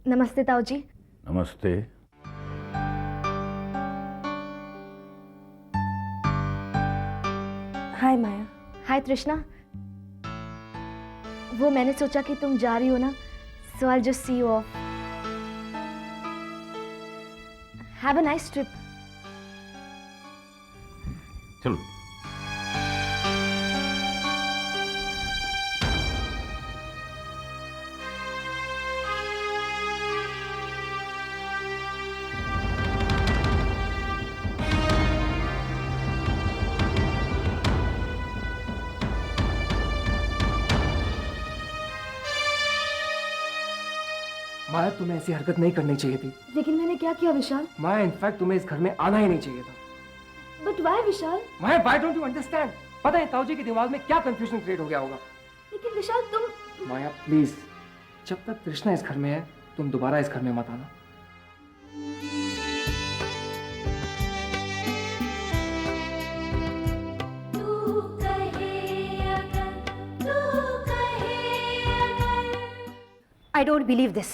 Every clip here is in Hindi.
नमस्ते ताऊ जी। नमस्ते। हाय माया। हाय तृष्णा। वो मैंने सोचा कि तुम जा रही हो ना, so I just see you off. Have a nice trip. चलो। माया, तुम्हें ऐसी हरकत नहीं करनी चाहिए थी। लेकिन मैंने क्या किया विशाल? माया, इनफैक्ट तुम्हें इस घर में आना ही नहीं चाहिए था। But why Vishal? Maya, why don't you understand? पता है ताऊ जी के दिमाग में क्या कंफ्यूजन क्रिएट हो गया होगा। लेकिन विशाल तुम। माया प्लीज, जब तक तृष्णा इस घर में है तुम दोबारा इस घर में मत आना। I don't believe this.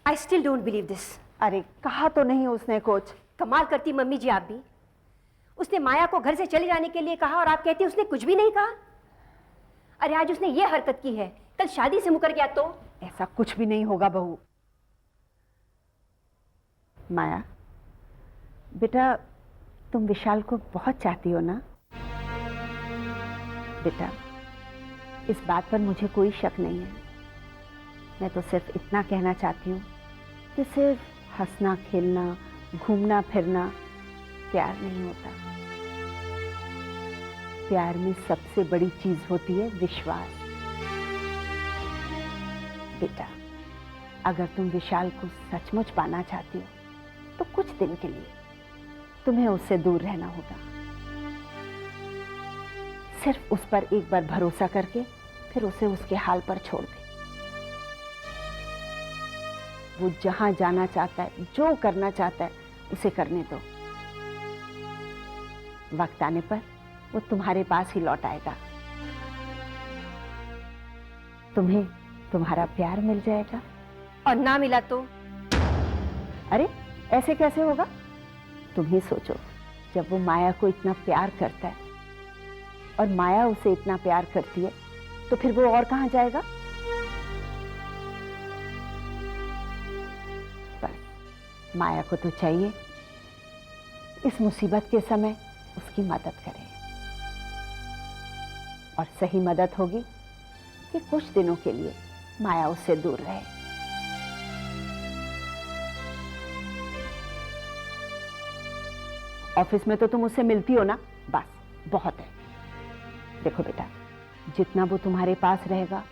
I still don't believe this. अरे कहा तो नहीं उसने कुछ। कमाल करती मम्मी जी आप भी। उसने माया को घर से चले जाने के लिए कहा और आप कहती उसने कुछ भी नहीं कहा। अरे आज उसने ये हरकत की है, कल शादी से मुकर गया तो? ऐसा कुछ भी नहीं होगा बहू। माया बेटा, तुम विशाल को बहुत चाहती हो ना? बेटा, इस बात पर मुझे कोई शक नहीं है। मैं तो सिर्फ इतना कहना चाहती हूँ कि सिर्फ हंसना खेलना घूमना फिरना प्यार नहीं होता। प्यार में सबसे बड़ी चीज होती है विश्वास। बेटा, अगर तुम विशाल को सचमुच पाना चाहती हो तो कुछ दिन के लिए तुम्हें उससे दूर रहना होगा। सिर्फ उस पर एक बार भरोसा करके फिर उसे उसके हाल पर छोड़ दे। वो जहां जाना चाहता है, जो करना चाहता है, उसे करने दो। वक्त आने पर वो तुम्हारे पास ही लौट आएगा। तुम्हें तुम्हारा प्यार मिल जाएगा। और ना मिला तो? अरे ऐसे कैसे होगा? तुम ही सोचो, जब वो माया को इतना प्यार करता है और माया उसे इतना प्यार करती है तो फिर वो और कहां जाएगा? बस माया को तो चाहिए इस मुसीबत के समय उसकी मदद करें। और सही मदद होगी कि कुछ दिनों के लिए माया उससे दूर रहे। ऑफिस में तो तुम उससे मिलती हो ना, बस बहुत है। देखो बेटा, जितना वो तुम्हारे पास रहेगा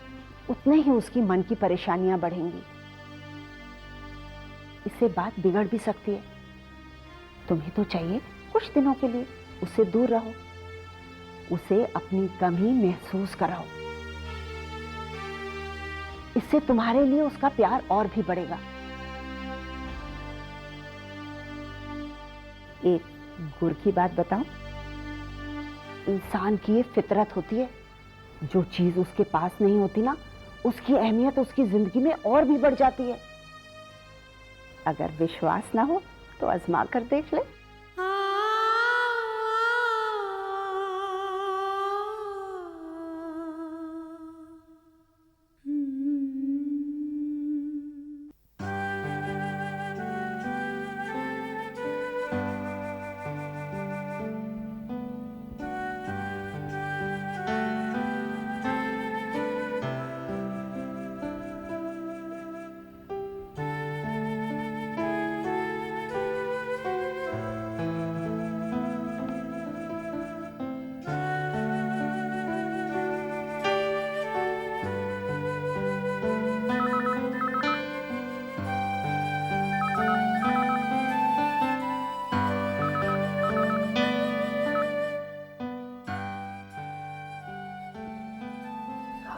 उतना ही उसकी मन की परेशानियां बढ़ेंगी। इससे बात बिगड़ भी सकती है। तुम्हें तो चाहिए कुछ दिनों के लिए उससे दूर रहो, उसे अपनी कमी महसूस कराओ। इससे तुम्हारे लिए उसका प्यार और भी बढ़ेगा। एक गुर की बात बताऊं, इंसान की ये फितरत होती है, जो चीज उसके पास नहीं होती ना, उसकी अहमियत उसकी जिंदगी में और भी बढ़ जाती है। अगर विश्वास ना हो तो आजमा कर देख ले।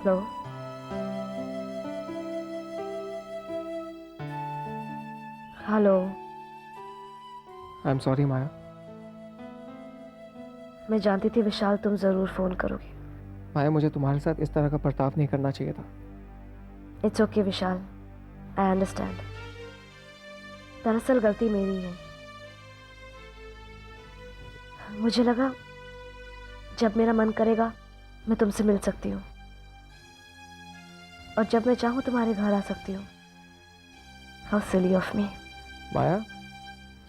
Hello. Hello. I am sorry Maya. मैं जानती थी विशाल तुम जरूर फोन करोगे। माया, मुझे तुम्हारे साथ इस तरह का बर्ताव नहीं करना चाहिए था। It's okay Vishal, I understand. दरअसल गलती मेरी है। मुझे लगा जब मेरा मन करेगा मैं तुमसे मिल सकती हूँ, और जब मैं चाहूँ तुम्हारे घर आ सकती हूँ। How silly of me. माया,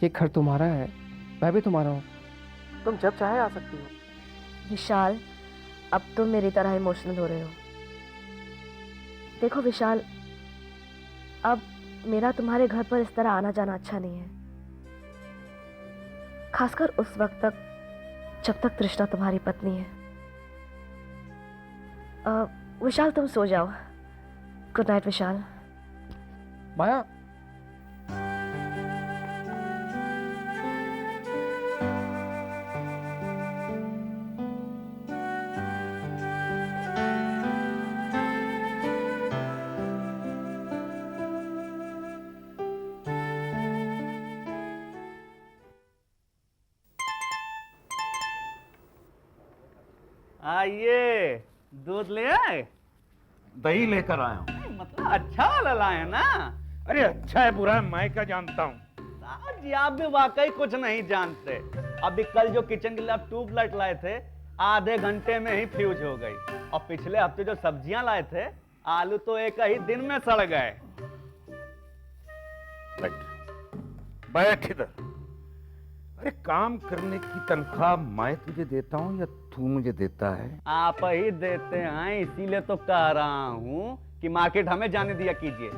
ये घर तुम्हारा है, मैं भी तुम्हारा हूँ, तुम जब चाहे आ सकती हो। विशाल, अब तुम मेरी तरह इमोशनल हो रहे हो। देखो विशाल, अब मेरा तुम्हारे घर पर इस तरह आना जाना अच्छा नहीं है, खासकर उस वक्त तक जब तक तृष्णा तुम्हारी पत्नी है। विशाल तुम सो जाओ। गुड नाइट विशाल। माया, आइए, दूध ले आए। दही लेकर आया हूँ। मतलब अच्छा वाला लाए ना। अरे अच्छा है बुरा है मैं क्या जानता हूँ। साहब जी, आप भी वाकई कुछ नहीं जानते। अभी कल जो किचन के लिए आप ट्यूबलाइट लाए थे, आधे घंटे में ही फ्यूज हो गई। और पिछले हफ्ते जो सब्जियां लाए थे, आलू तो एक ही दिन में सड़ गए। बैठ इधर। अरे काम करने की तनख्वाह मैं तुझे देता हूँ या तू मुझे देता है? आप ही देते हैं, इसीलिए तो कह रहा हूँ कि मार्केट हमें जाने दिया कीजिए।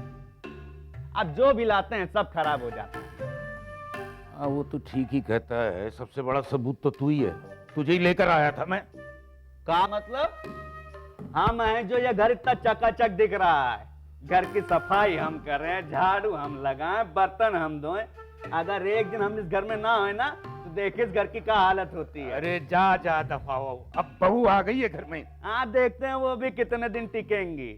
आप जो भी लाते हैं सब खराब हो जाता है। वो तो ठीक ही कहता है। सबसे बड़ा सबूत तो तू ही है। तुझे ही लेकर आया था मैं। का मतलब? हम हैं जो ये घर इतना चकाचक दिख रहा है। घर की सफाई हम कर रहे हैं, झाड़ू हम लगाएं, बर्तन हम धोएं। अगर एक दिन हम इस घर में ना होए ना, तो देखिए इस घर की क्या हालत होती है। अरे जा जा दफा हो। अब बहू आ गई है घर में। हाँ, देखते हैं वो भी कितने दिन टिकेंगी।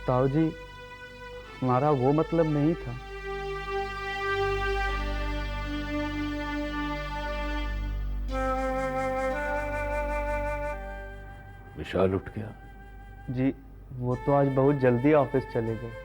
ताऊ जी, हमारा वो मतलब नहीं था। विशाल उठ गया। जी, वो तो आज बहुत जल्दी ऑफिस चले गए।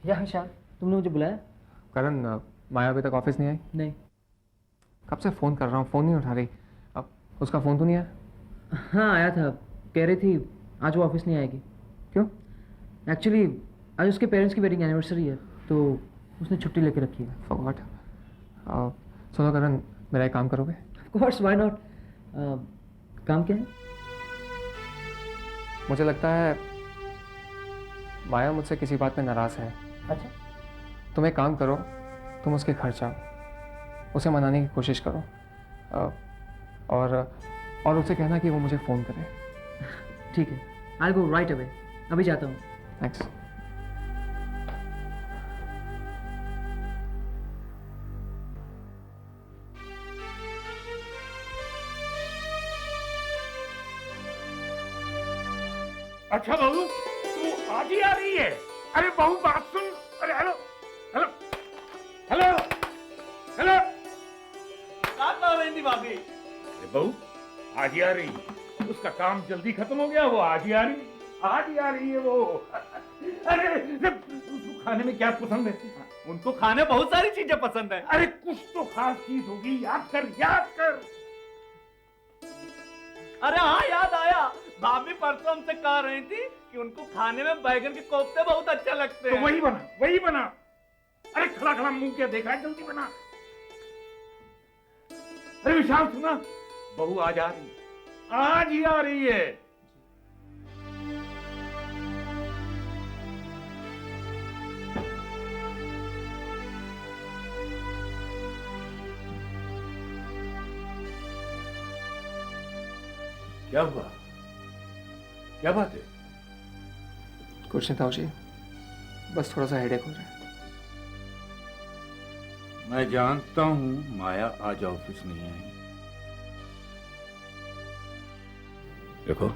या विशाल, तुमने मुझे बुलाया? करण, माया अभी तक ऑफिस नहीं आई? नहीं। कब से फ़ोन कर रहा हूँ, फ़ोन नहीं उठा रही। अब उसका फ़ोन तो नहीं आया? हाँ आया था, कह रही थी आज वो ऑफिस नहीं आएगी। क्यों? एक्चुअली आज उसके पेरेंट्स की वेडिंग एनिवर्सरी है, तो उसने छुट्टी लेके रखी है। फॉरगॉट। सुनो करण, मेरा एक काम करोगे? Of course, why not. काम क्या है? मुझे लगता है माया मुझसे किसी बात में नाराज़ है। अच्छा, तुम एक काम करो, तुम उसके घर जाओ, उसे मनाने की कोशिश करो, और उसे कहना कि वो मुझे फ़ोन करे। ठीक है, आई गो राइट अवे। अभी जाता हूँ। थैंक्स। अच्छा बहू, तू आज ही आ रही है? अरे बहू बात सुन। अरे हेलो हेलो हेलो हेलो। क्या कर रही थी भाभी? अरे बहू आज ही आ रही। उसका काम जल्दी खत्म हो गया, वो आज ही आ रही। आज ही आ रही है वो। अरे उसको खाने में क्या पसंद है? उनको खाने बहुत सारी चीजें पसंद है। अरे कुछ तो खास चीज होगी, याद कर याद कर। अरे हाँ, याद आया। भाभी परसों हमसे कह रही थी कि उनको खाने में बैगन के कोफ्ते बहुत अच्छे लगते तो हैं। वही बना, वही बना। अरे खड़ा खड़ा मुंह क्या देखा है, जल्दी बना। अरे विशाल सुना, बहू आज आ रही, आज ही आ रही है। क्या हुआ? क्या बात है? कुछ नहीं ताऊ जी, बस थोड़ा सा हेडेक हो रहा है। मैं जानता हूं माया आज ऑफिस नहीं आई। देखो,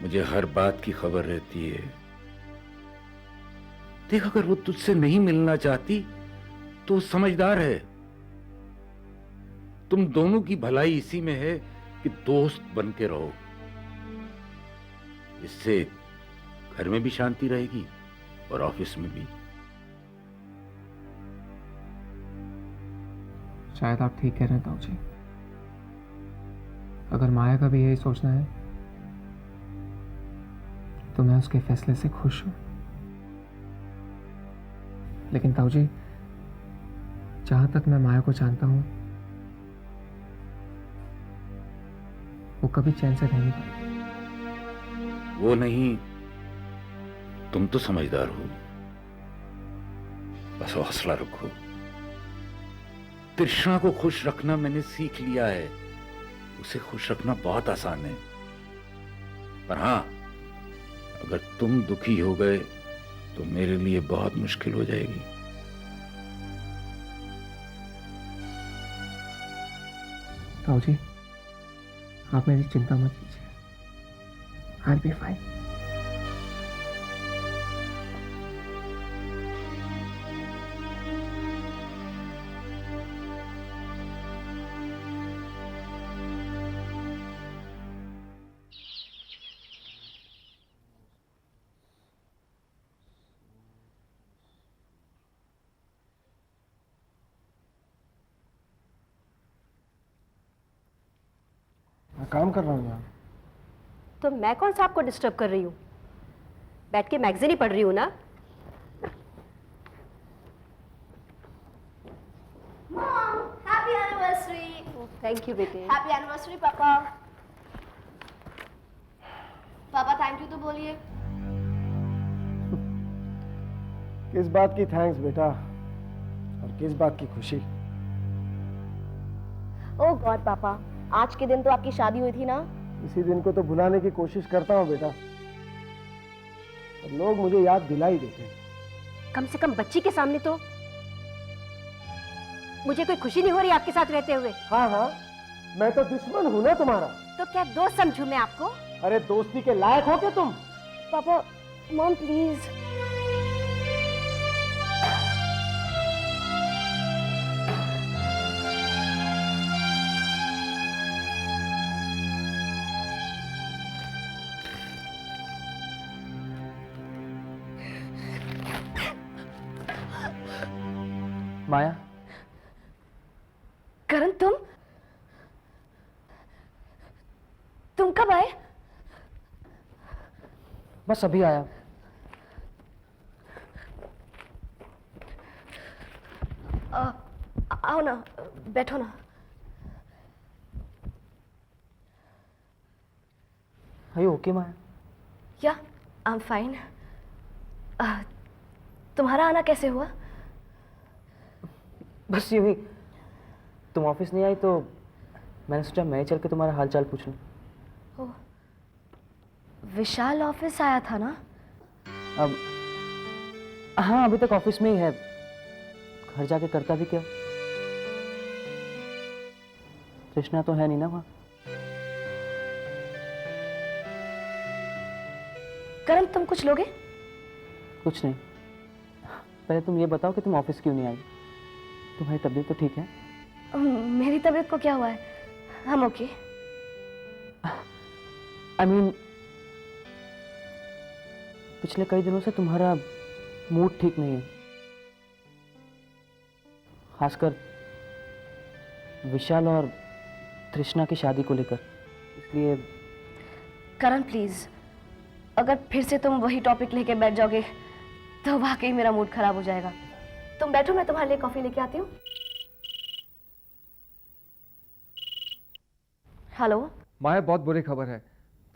मुझे हर बात की खबर रहती है। देख, अगर वो तुझसे नहीं मिलना चाहती तो वो समझदार है। तुम दोनों की भलाई इसी में है कि दोस्त बन के रहो। इससे घर में भी शांति रहेगी और ऑफिस में भी। शायद आप ठीक कह रहे हैं ताऊ जी। अगर माया का भी यही सोचना है तो मैं उसके फैसले से खुश हूं। लेकिन ताऊ जी, जहां तक मैं माया को जानता हूं, वो कभी चैन से रह नहीं पाएगी। वो नहीं, तुम तो समझदार हो। बस हौसला रखो। तृष्णा को खुश रखना मैंने सीख लिया है। उसे खुश रखना बहुत आसान है। पर हां, अगर तुम दुखी हो गए तो मेरे लिए बहुत मुश्किल हो जाएगी। ताऊ जी, आप मेरी चिंता मत कीजिए। I'll be fine. मैं काम कर रहा हूँ यहाँ। तो मैं कौन सा आपको डिस्टर्ब कर रही हूँ? बैठ के मैगजीन ही पढ़ रही हूँ ना। Happy anniversary. थैंक यू बेटे। हैप्पी एनिवर्सरी पापा। पापा थैंक यू तो बोलिए। किस बात की थैंक्स बेटा, और किस बात की खुशी? ओह गॉड पापा, आज के दिन तो आपकी शादी हुई थी ना। इसी दिन को तो भुलाने की कोशिश करता हूँ बेटा, पर लोग मुझे याद दिला ही देते हैं। कम से कम बच्ची के सामने तो मुझे कोई खुशी नहीं हो रही आपके साथ रहते हुए। हाँ हाँ, मैं तो दुश्मन हूँ ना तुम्हारा। तो क्या दोस्त समझूं मैं आपको? अरे दोस्ती के लायक हो क्या तुम? पापा, मॉम प्लीज। माया, करण, तुम कब आए? बस अभी आया। आओ ना, बैठो ना। Are you okay, माया? या आई एम फाइन। तुम्हारा आना कैसे हुआ? बस यूं ही। तुम ऑफिस नहीं आई तो मैंने सोचा मैं चल के तुम्हारा हाल चाल पूछ लूं। ओह, विशाल ऑफिस आया था ना? अब हाँ, अभी तक ऑफिस में ही है। घर जाके करता भी क्या? तृष्णा तो है नहीं ना वहां। करण, तुम कुछ लोगे? कुछ नहीं। पहले तुम ये बताओ कि तुम ऑफिस क्यों नहीं आई? तुम्हारी तबीयत तो ठीक है? मेरी तबीयत को क्या हुआ है? हम ओके। आई मीन, पिछले कई दिनों से तुम्हारा मूड ठीक नहीं है, खासकर विशाल और तृष्णा की शादी को लेकर। इसलिए करण प्लीज, अगर फिर से तुम वही टॉपिक लेके बैठ जाओगे तो वाकई मेरा मूड खराब हो जाएगा। तुम बैठो, मैं तुम्हारे लिए कॉफी लेके आती हूँ। हेलो माया, बहुत बुरी खबर है।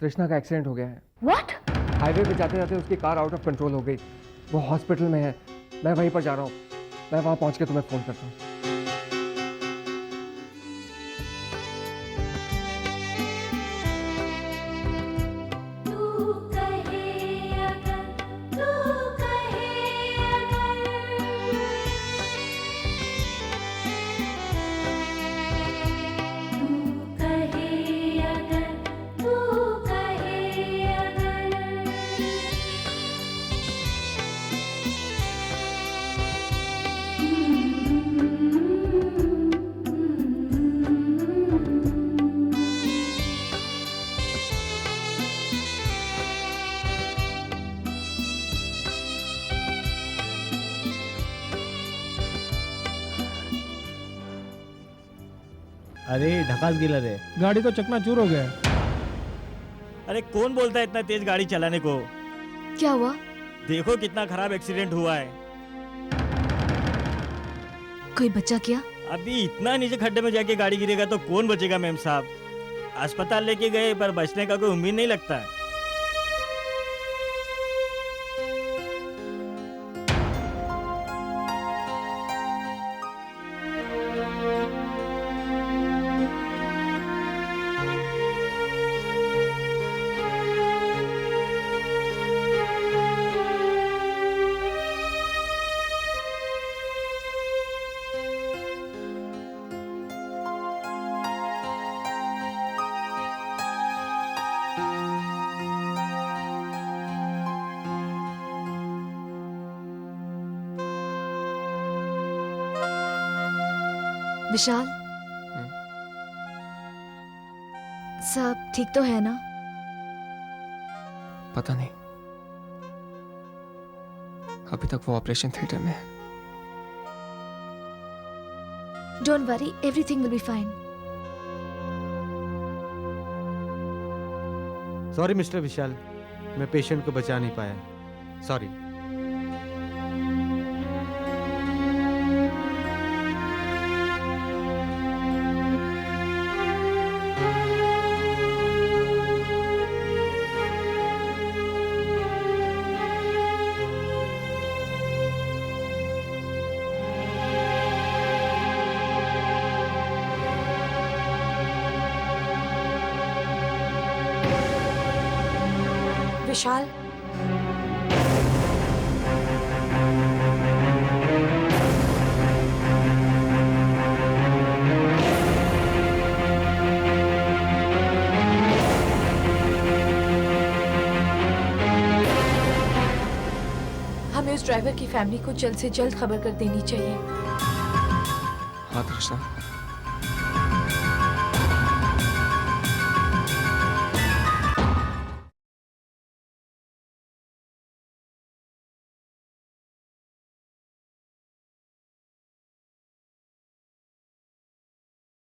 तृष्णा का एक्सीडेंट हो गया है। व्हाट? हाईवे पे जाते जाते उसकी कार आउट ऑफ कंट्रोल हो गई। वो हॉस्पिटल में है। मैं वहीं पर जा रहा हूँ। मैं वहां पहुंच के तुम्हें फोन करता हूँ। अरे ढकास गिलर है, गाड़ी को चकनाचूर हो गया। अरे कौन बोलता है इतना तेज गाड़ी चलाने को? क्या हुआ? देखो कितना खराब एक्सीडेंट हुआ है। कोई बच्चा क्या? अभी इतना नीचे खड्डे में जाके गाड़ी गिरेगा तो कौन बचेगा मैम साहब? अस्पताल लेके गए पर बचने का कोई उम्मीद नहीं लगता है। विशाल, सब ठीक तो है ना? पता नहीं, अभी तक वो ऑपरेशन थिएटर में है। Don't worry, everything will be fine. Sorry mister Vishal, मैं पेशेंट को बचा नहीं पाया, सॉरी। विशाल, हमें उस ड्राइवर की फैमिली को जल्द से जल्द खबर कर देनी चाहिए। हाँ कृष्णा,